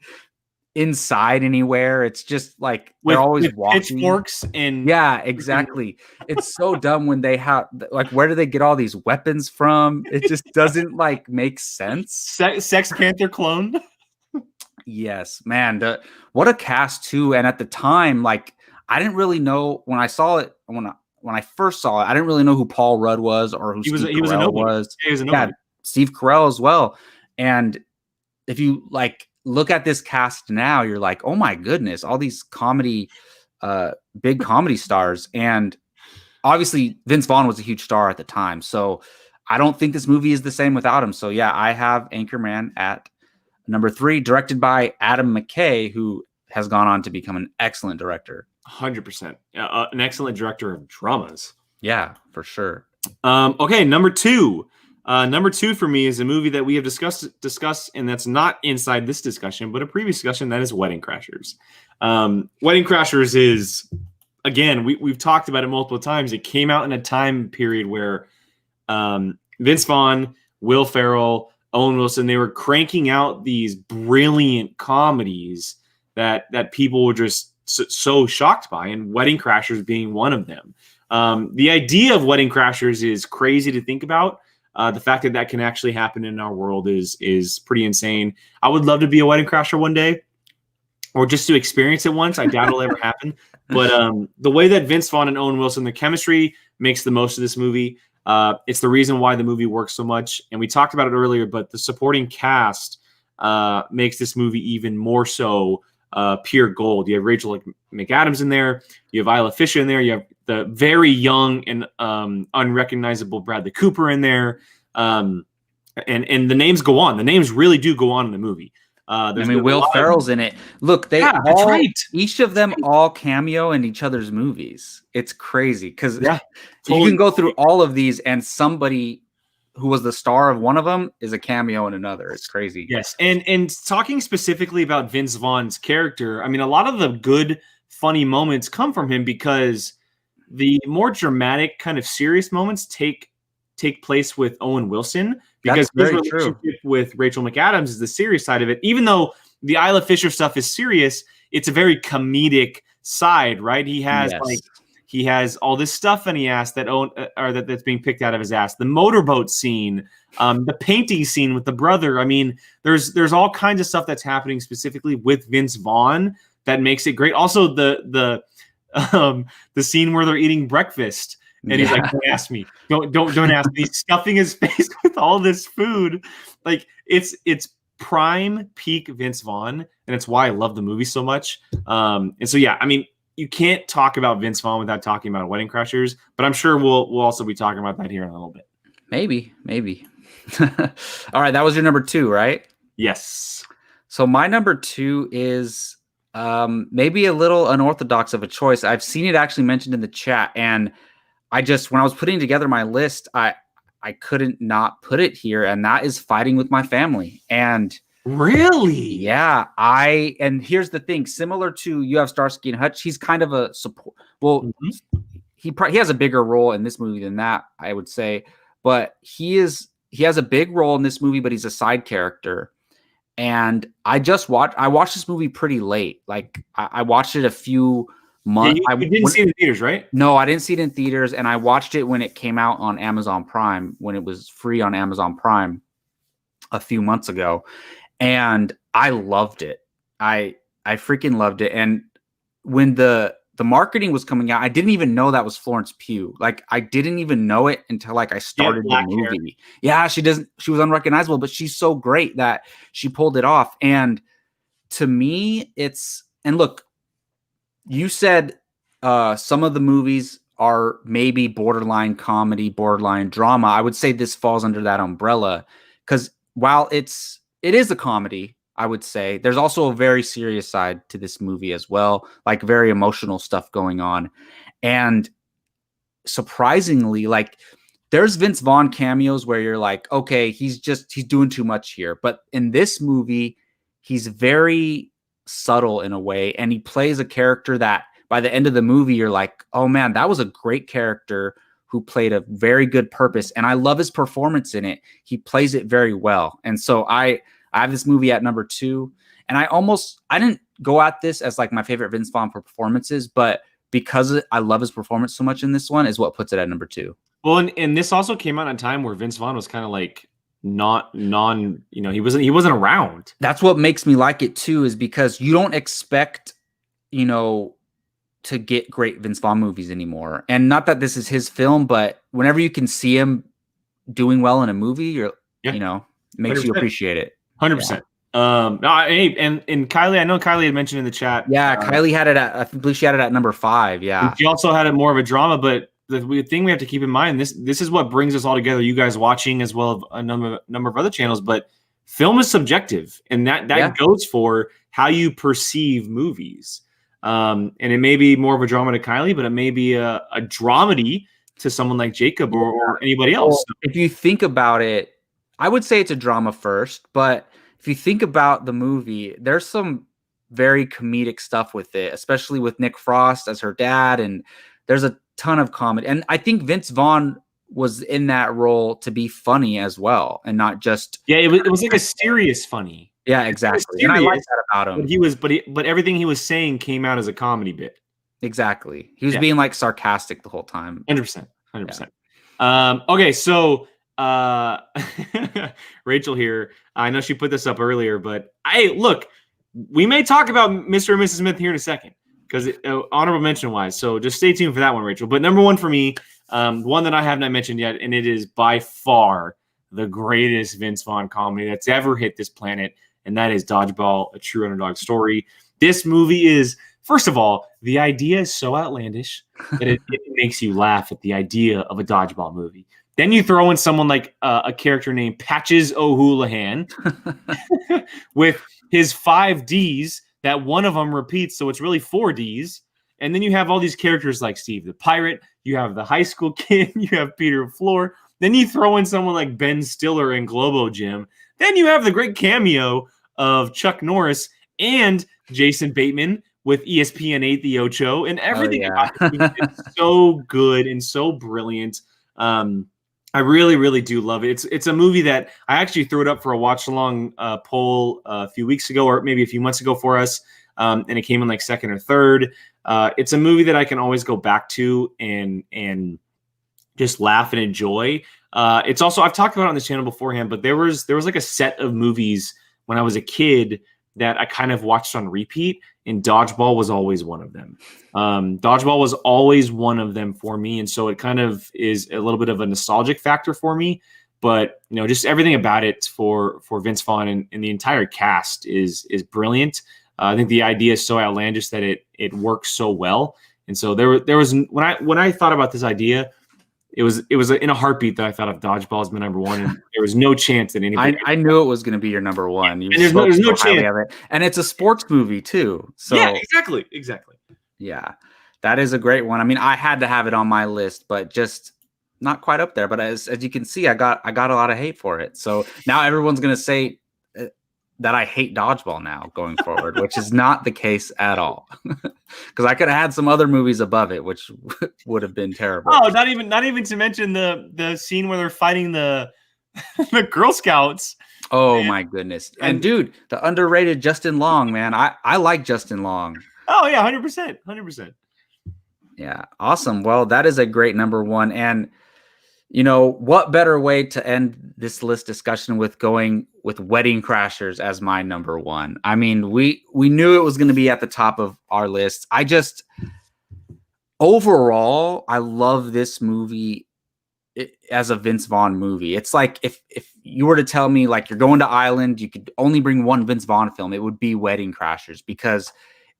inside anywhere. It's just like they're always walking pitchforks and exactly. It's so dumb when they have, like, where do they get all these weapons from? It just doesn't like make sense. Sex Panther clone. Yes, man. What a cast too. And at the time, like, I didn't really know when I saw it, when I first saw it, I didn't really know who Paul Rudd was or who Steve Carell was. He was a nobody. Steve Carell as well. And if you like look at this cast now, you're like, oh my goodness, all these comedy, big comedy stars. And obviously Vince Vaughn was a huge star at the time. So I don't think this movie is the same without him. So yeah, I have Anchorman at number 3, directed by Adam McKay, who has gone on to become an excellent director. 100%. An excellent director of dramas. Yeah, for sure. Okay, number 2. Number 2 for me is a movie that we have discussed, and that's not inside this discussion, but a previous discussion. That is Wedding Crashers. Wedding Crashers is, again, we've talked about it multiple times. It came out in a time period where Vince Vaughn, Will Ferrell, Owen Wilson, they were cranking out these brilliant comedies that people were just so shocked by, and Wedding Crashers being one of them. The idea of Wedding Crashers is crazy to think about. The fact that can actually happen in our world is pretty insane. I would love to be a wedding crasher one day, or just to experience it once. I doubt it'll ever happen. But the way that Vince Vaughn and Owen Wilson, their chemistry makes the most of this movie. It's the reason why the movie works so much. And we talked about it earlier, but the supporting cast makes this movie even more so pure gold. You have Rachel McAdams in there. You have Isla Fisher in there. You have the very young and unrecognizable Bradley Cooper in there. And the names go on. The names really do go on in the movie. Will Ferrell's in it. Look, that's right. Each of them all cameo in each other's movies. It's crazy because you can go through all of these and somebody who was the star of one of them is a cameo in another. It's crazy. Yes. And talking specifically about Vince Vaughn's character, I mean, a lot of the good, funny moments come from him because the more dramatic kind of serious moments take place with Owen Wilson. because his relationship with Rachel McAdams is the serious side of it. Even though the Isla Fisher stuff is serious, it's a very comedic side, right? He has he has all this stuff in his ass that's being picked out of his ass. The motorboat scene, the painting scene with the brother. I mean, there's all kinds of stuff that's happening specifically with Vince Vaughn that makes it great. Also, the scene where they're eating breakfast and he's like, "Don't ask me. Don't ask me." He's stuffing his face with all this food. Like it's prime peak Vince Vaughn, and it's why I love the movie so much. And so I mean, you can't talk about Vince Vaughn without talking about Wedding Crashers, but I'm sure we'll also be talking about that here in a little bit. Maybe. All right, that was your number 2, right? Yes. So my number 2 is maybe a little unorthodox of a choice. I've seen it actually mentioned in the chat, and when I was putting together my list, I couldn't not put it here, and that is Fighting with My Family. And really? Yeah. And here's the thing, similar to you have Starsky and Hutch, he's kind of a support. Well, he has a bigger role in this movie than that, I would say. But he has a big role in this movie, but he's a side character. And I watched this movie pretty late. Like I watched it a few months. You didn't see it in theaters, right? No, I didn't see it in theaters, and I watched it when it came out on Amazon Prime, when it was free on Amazon Prime a few months ago. And I loved it. I freaking loved it. And when the marketing was coming out, I didn't even know that was Florence Pugh. Like I didn't even know it until I started the movie. Hair. Yeah, she was unrecognizable, but she's so great that she pulled it off. And to me, and look, you said some of the movies are maybe borderline comedy, borderline drama. I would say this falls under that umbrella, because while it is a comedy, I would say there's also a very serious side to this movie as well, like very emotional stuff going on. And surprisingly, like there's Vince Vaughn cameos where you're like, okay, he's doing too much here. But in this movie, he's very subtle in a way, and he plays a character that by the end of the movie, you're like, oh man, that was a great character who played a very good purpose. And I love his performance in it. He plays it very well. And so I have this movie at number 2, and I didn't go at this as like my favorite Vince Vaughn performances, but because I love his performance so much in this one is what puts it at number 2. Well, and this also came out at a time where Vince Vaughn was kind of like he wasn't around. That's what makes me like it too, is because you don't expect, to get great Vince Vaughn movies anymore. And not that this is his film, but whenever you can see him doing well in a movie, it makes 100%. You appreciate it. 100%. Hey, and Kylie, I know Kylie had mentioned in the chat. Yeah, Kylie had it I believe she had it at number 5. Yeah. She also had it more of a drama, but the thing we have to keep in mind, this is what brings us all together, you guys watching as well as a number of other channels, but film is subjective, and that goes for how you perceive movies. And it may be more of a drama to Kylie, but it may be a dramedy to someone like Jacob or anybody else. Well, if you think about it, I would say it's a drama first, but if you think about the movie, there's some very comedic stuff with it, especially with Nick Frost as her dad, and there's a ton of comedy. And I think Vince Vaughn was in that role to be funny as well, and not just it was like a serious funny. Yeah, exactly. And I like that about him. But everything he was saying came out as a comedy bit. Exactly. He was being like sarcastic the whole time. 100%. Okay, so Rachel here, I know she put this up earlier, but look, we may talk about Mr. and Mrs. Smith here in a second, because honorable mention wise. So just stay tuned for that one, Rachel. But number 1 for me, one that I have not mentioned yet, and it is by far the greatest Vince Vaughn comedy that's ever hit this planet, and that is Dodgeball, A True Underdog Story. This movie is, first of all, the idea is so outlandish that it makes you laugh at the idea of a dodgeball movie. Then you throw in someone like a character named Patches O'Houlihan with his 5 Ds that one of them repeats, so it's really 4 Ds. And then you have all these characters like Steve the Pirate, you have the high school kid, you have Peter Floor. Then you throw in someone like Ben Stiller and Globo Jim. Then you have the great cameo of Chuck Norris and Jason Bateman with ESPN 8 The Ocho, and everything about it is so good and so brilliant. I really, really do love it. It's a movie that I actually threw it up for a watch along poll a few weeks ago, or maybe a few months ago for us, and it came in like second or third. It's a movie that I can always go back to and just laugh and enjoy. It's also, I've talked about it on this channel beforehand, but there was like a set of movies when I was a kid that I kind of watched on repeat, and Dodgeball was always one of them. Dodgeball was always one of them for me, and so it kind of is a little bit of a nostalgic factor for me. But just everything about it for Vince Vaughn and the entire cast is brilliant. I think the idea is so outlandish that it works so well. And so there was when I thought about this idea, it was in a heartbeat that I thought of Dodgeball as my number one, and there was no chance that anybody. I knew it was going to be your number one. There's no chance of it. And it's a sports movie too. So yeah, exactly. Yeah, that is a great one. I mean, I had to have it on my list, but just not quite up there. But as you can see, I got a lot of hate for it. So now everyone's going to say that I hate Dodgeball now going forward, which is not the case at all. Because I could have had some other movies above it, which would have been terrible. Oh, not even to mention the scene where they're fighting the Girl Scouts. Oh my goodness! And dude, the underrated Justin Long, man, I like Justin Long. Oh yeah, 100%. Yeah, awesome. Well, that is a great number one, and what better way to end this list discussion with going with Wedding Crashers as my number one? I mean, we knew it was going to be at the top of our list. Overall, I love this movie as a Vince Vaughn movie. It's like if you were to tell me like you're going to Ireland, you could only bring one Vince Vaughn film, it would be Wedding Crashers, because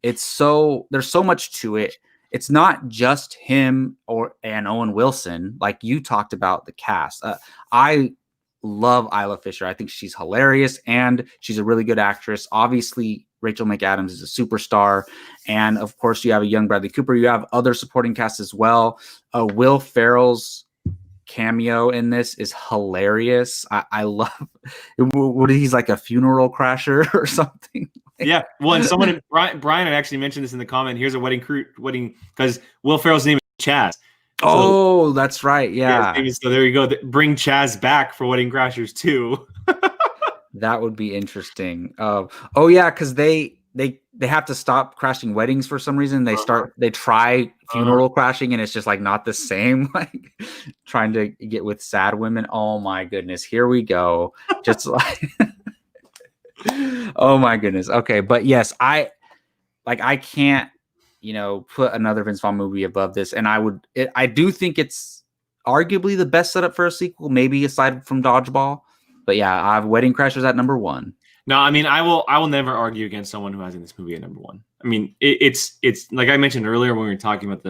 there's so much to it. It's not just him and Owen Wilson, like you talked about the cast. I love Isla Fisher. I think she's hilarious and she's a really good actress. Obviously, Rachel McAdams is a superstar. And of course, you have a young Bradley Cooper. You have other supporting cast as well. Will Ferrell's cameo in this is hilarious. I love what he's like a funeral crasher or something. Yeah, well, and Brian had actually mentioned this in the comment. Here's a wedding because Will Ferrell's name is Chaz. So, that's right. Yeah. So there you go. Bring Chaz back for Wedding Crashers too. That would be interesting. Oh yeah, because they have to stop crashing weddings for some reason. They try funeral crashing, and it's just like not the same. Like trying to get with sad women. Oh my goodness, here we go. Just like. Oh my goodness. Okay, but yes, I can't, put another Vince Vaughn movie above this, and I do think it's arguably the best setup for a sequel, maybe aside from Dodgeball. But yeah, I have Wedding Crashers at number one. No, I mean, I will never argue against someone who has in this movie at number one. I mean, it's like I mentioned earlier when we were talking about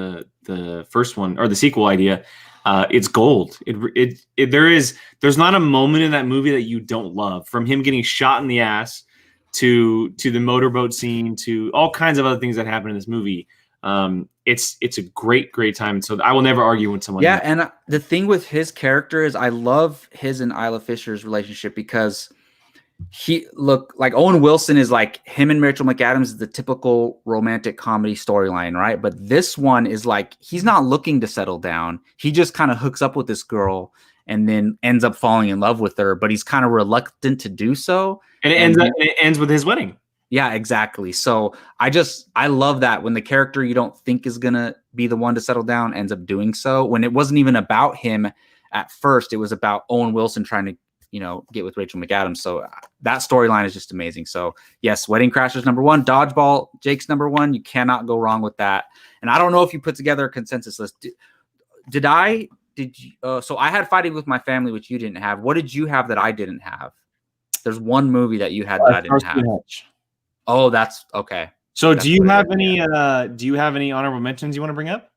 the first one or the sequel idea. It's gold. There's not a moment in that movie that you don't love, from him getting shot in the ass to the motorboat scene to all kinds of other things that happen in this movie. It's a great time. So I will never argue with someone. Yeah, and the thing with his character is I love his and Isla Fisher's relationship, because Owen Wilson is like him and Rachel McAdams is the typical romantic comedy storyline, right? But this one is like he's not looking to settle down. He just kind of hooks up with this girl and then ends up falling in love with her, but he's kind of reluctant to do so. And it ends with his wedding. Yeah, exactly. So I love that when the character you don't think is gonna be the one to settle down ends up doing so. When it wasn't even about him at first, it was about Owen Wilson trying to get with Rachel McAdams. So that storyline is just amazing. So yes, Wedding Crashers number one, Dodgeball, Jake's number one. You cannot go wrong with that. And I don't know if you put together a consensus list. Did you? So I had Fighting with My Family, which you didn't have. What did you have that I didn't have? There's one movie that you had that I didn't have. Oh, that's okay. So do you have any honorable mentions you want to bring up?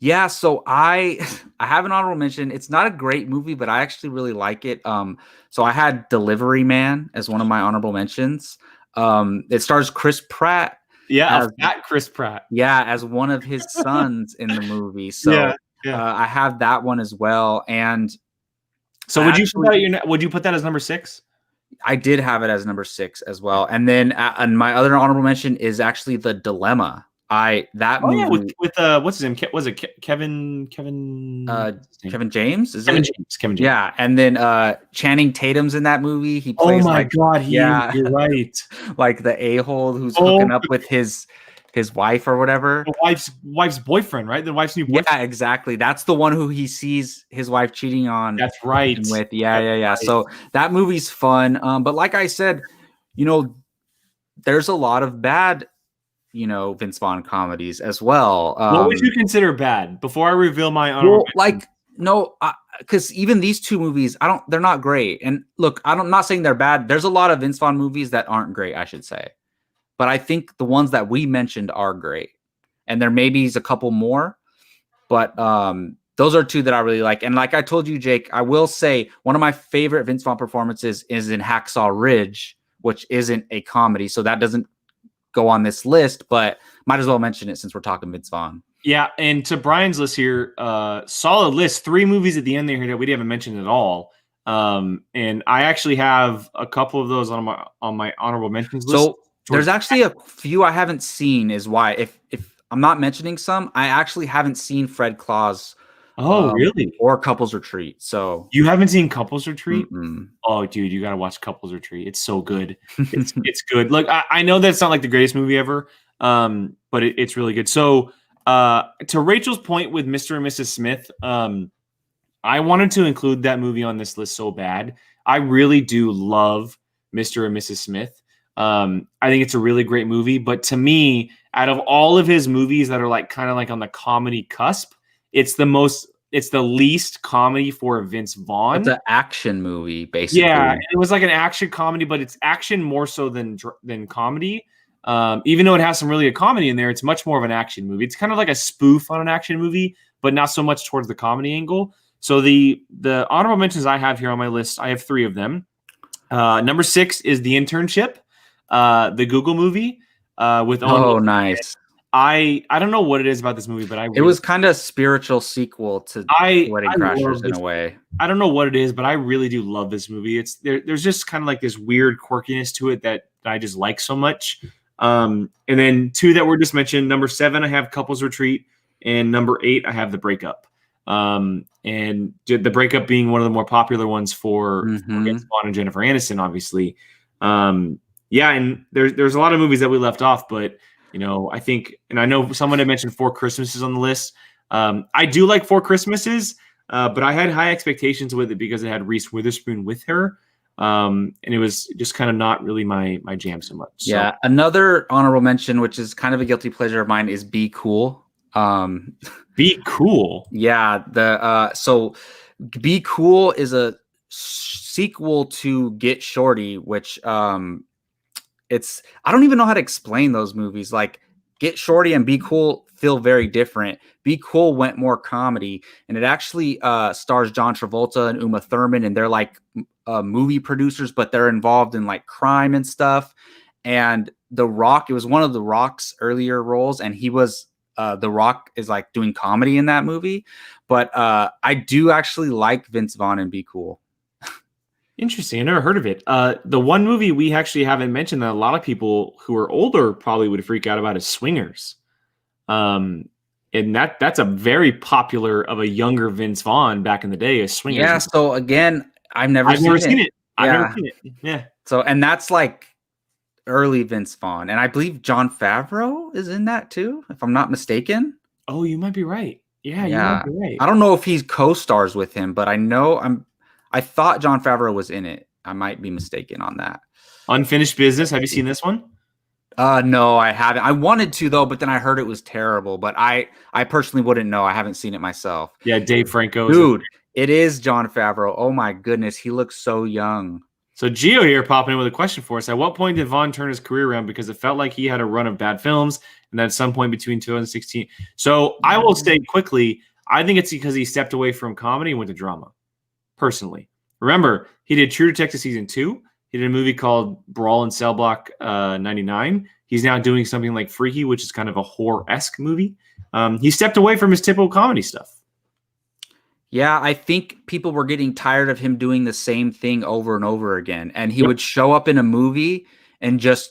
Yeah, so I have an honorable mention. It's not a great movie, but I actually really like it. So I had Delivery Man as one of my honorable mentions. It stars Chris Pratt. Yeah, that Chris Pratt. Yeah, as one of his sons in the movie. So I have that one as well. And so would you put that as number 6? I did have it as number 6 as well. And then and my other honorable mention is actually The Dilemma That movie. Yeah, with what's his name? Was it Kevin James? Kevin James. Yeah, and then Channing Tatum's in that movie. He plays God, you're right. Like the a-hole who's hooking up with his wife or whatever. The wife's boyfriend, right? The wife's new boyfriend. Yeah, exactly. That's the one who he sees his wife cheating on. That's right. With yeah. So that movie's fun. But like I said, there's a lot of bad, Vince Vaughn comedies as well. What would you consider bad? Before I reveal my honorable because even these two movies, they're not great. And look, I'm not saying they're bad. There's a lot of Vince Vaughn movies that aren't great, I should say. But I think the ones that we mentioned are great. And there maybe is a couple more, but those are two that I really like. And like I told you, Jake, I will say one of my favorite Vince Vaughn performances is in Hacksaw Ridge, which isn't a comedy. So that doesn't go on this list, but might as well mention it since we're talking Vince Vaughn. Yeah, and to Brian's list here, solid list. 3 movies at the end there that we haven't mentioned at all. And I actually have a couple of those on my honorable mentions list. So there's actually a few I haven't seen. Is why if I'm not mentioning some, I actually haven't seen Fred Claus. Oh, really? Or Couples Retreat. So you haven't seen Couples Retreat? Mm-mm. Oh, dude, you gotta watch Couples Retreat. It's so good. It's good. Look, I know that's not like the greatest movie ever, but it's really good. So. To Rachel's point with Mr. and Mrs. Smith, I wanted to include that movie on this list so bad. I really do love Mr. and Mrs. Smith. I think it's a really great movie, but to me, out of all of his movies that are kind of on the comedy cusp, it's the least comedy for Vince Vaughn. It's an action movie, basically. Yeah, it was like an action comedy, but it's action more so than comedy. Even though it has some really good comedy in there, it's much more of an action movie. It's kind of like a spoof on an action movie, but not so much towards the comedy angle. So the honorable mentions I have here on my list, I have 3 of them. Number 6 is The Internship, the Google movie with Owen. Nice. I don't know what it is about this movie, but it was kind of a spiritual sequel to Wedding Crashers in a way. I don't know what it is, but I really do love this movie. It's there's just kind of like this weird quirkiness to it that I just like so much. And then 2 that were just mentioned. Number 7, I have Couples Retreat, and number 8, I have The Breakup. And The Breakup being one of the more popular ones for Vince Vaughn and Jennifer Aniston, obviously. Yeah, and there's a lot of movies that we left off, but I think, and I know someone had mentioned 4 Christmases on the list. I do like 4 Christmases, but I had high expectations with it because it had Reese Witherspoon with her. And it was just kind of not really my jam so much. So. Yeah. Another honorable mention, which is kind of a guilty pleasure of mine, is Be Cool. Be Cool. Yeah. So Be Cool is a sequel to Get Shorty, which I don't even know how to explain those movies. Like Get Shorty and Be Cool feel very different. Be Cool went more comedy, and it actually stars John Travolta and Uma Thurman, and they're like movie producers, but they're involved in like crime and stuff. And The Rock, it was one of The Rock's earlier roles, and he was The Rock is like doing comedy in that movie. But I do actually like Vince Vaughn and Be Cool. Interesting. I never heard of it. The one movie we actually haven't mentioned that a lot of people who are older probably would freak out about is Swingers. And that's a very popular of a younger Vince Vaughn back in the day is Swingers. Yeah. So again, I've never seen it. I've never seen it. Yeah. So, and that's like early Vince Vaughn. And I believe Jon Favreau is in that too, if I'm not mistaken. Oh, you might be right. Yeah. You might be right. I don't know if he co-stars with him, but I thought Jon Favreau was in it. I might be mistaken on that. Unfinished Business. Have you seen this one? No, I haven't. I wanted to though, but then I heard it was terrible. But I personally wouldn't know. I haven't seen it myself. Yeah, Dave Franco. Dude, it is Jon Favreau. Oh my goodness, he looks so young. So Gio here popping in with a question for us. At what point did Vaughn turn his career around? Because it felt like he had a run of bad films, and then at some point between 2016. So I will say quickly, I think it's because he stepped away from comedy and went to drama. Personally, remember he did True Detective season 2. He did a movie called Brawl in Cell Block 99. He's now doing something like Freaky, which is kind of a horror-esque movie. He stepped away from his typical comedy stuff. Yeah, I think people were getting tired of him doing the same thing over and over again. And he would show up in a movie and just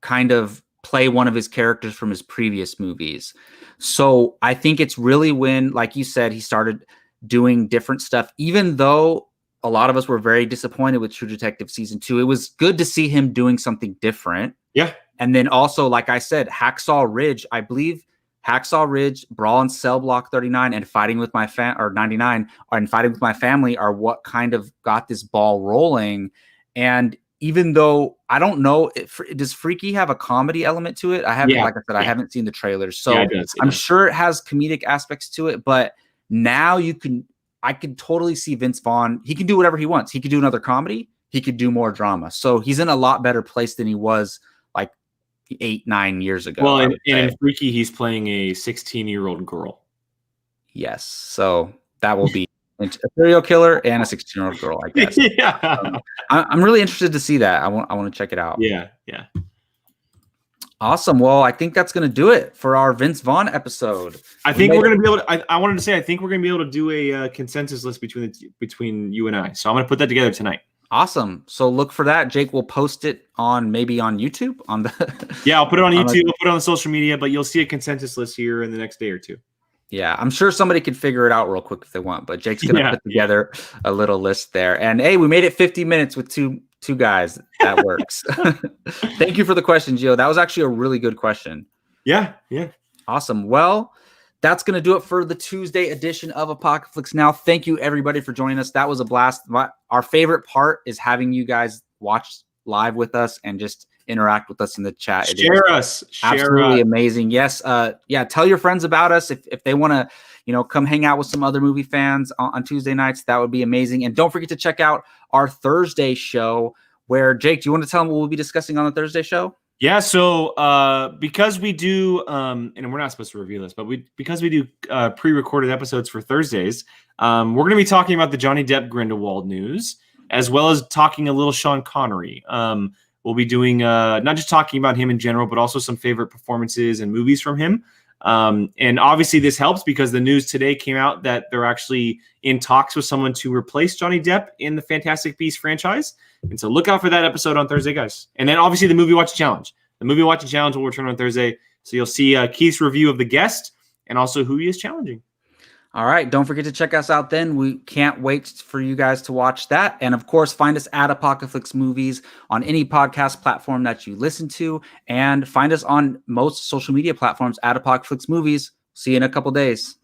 kind of play one of his characters from his previous movies. So I think it's really when, like you said, he started doing different stuff, even though a lot of us were very disappointed with True Detective season 2. It was good to see him doing something different. Yeah. And then also, like I said, Hacksaw Ridge, I believe Hacksaw Ridge, Brawl in Cell Block 39, and Fighting with My 99, and Fighting with My Family are what kind of got this ball rolling. And even though I don't know, does Freaky have a comedy element to it? I haven't, like I said, I haven't seen the trailers, so it does. I'm sure it has comedic aspects to it. But now I could totally see Vince Vaughn. He can do whatever he wants. He could do another comedy. He could do more drama. So he's in a lot better place than he was like 8-9 years ago. Well, and in Freaky, he's playing a 16-year-old girl. Yes, so that will be a serial killer and a 16-year-old girl, I guess. Yeah. I'm really interested to see that. I want to check it out. Yeah. Awesome. Well, I think that's going to do it for our Vince Vaughn episode. I think we're going to be able to. I wanted to say I think we're going to be able to do a consensus list between you and I. So I'm going to put that together tonight. Awesome. So look for that. Jake will post it maybe on YouTube on the. Yeah, I'll put it on YouTube. I'll put it on the social media, but you'll see a consensus list here in the next day or two. Yeah, I'm sure somebody could figure it out real quick if they want, but Jake's going to put together a little list there. And hey, we made it 50 minutes with two guys. That works. Thank you for the question, Gio. That was actually a really good question. Yeah. Awesome. Well, that's going to do it for the Tuesday edition of Apocaflix Now. Thank you, everybody, for joining us. That was a blast. Our favorite part is having you guys watch live with us and just interact with us in the chat. Share us. Absolutely amazing. Yes. Tell your friends about us if they want to, come hang out with some other movie fans on Tuesday nights. That would be amazing. And don't forget to check out our Thursday show where, Jake, do you want to tell them what we'll be discussing on the Thursday show? Yeah. So because we do, and we're not supposed to reveal this, but because we do pre-recorded episodes for Thursdays, we're going to be talking about the Johnny Depp Grindelwald news, as well as talking a little Sean Connery. We'll be doing not just talking about him in general, but also some favorite performances and movies from him. And obviously this helps because the news today came out that they're actually in talks with someone to replace Johnny Depp in the Fantastic Beasts franchise. And so look out for that episode on Thursday, guys. And then obviously the Movie Watching Challenge. The Movie Watching Challenge will return on Thursday. So you'll see Keith's review of the guest and also who he is challenging. All right. Don't forget to check us out then. We can't wait for you guys to watch that. And of course, find us at Apocaflix Movies on any podcast platform that you listen to. And find us on most social media platforms at Apocaflix Movies. See you in a couple days.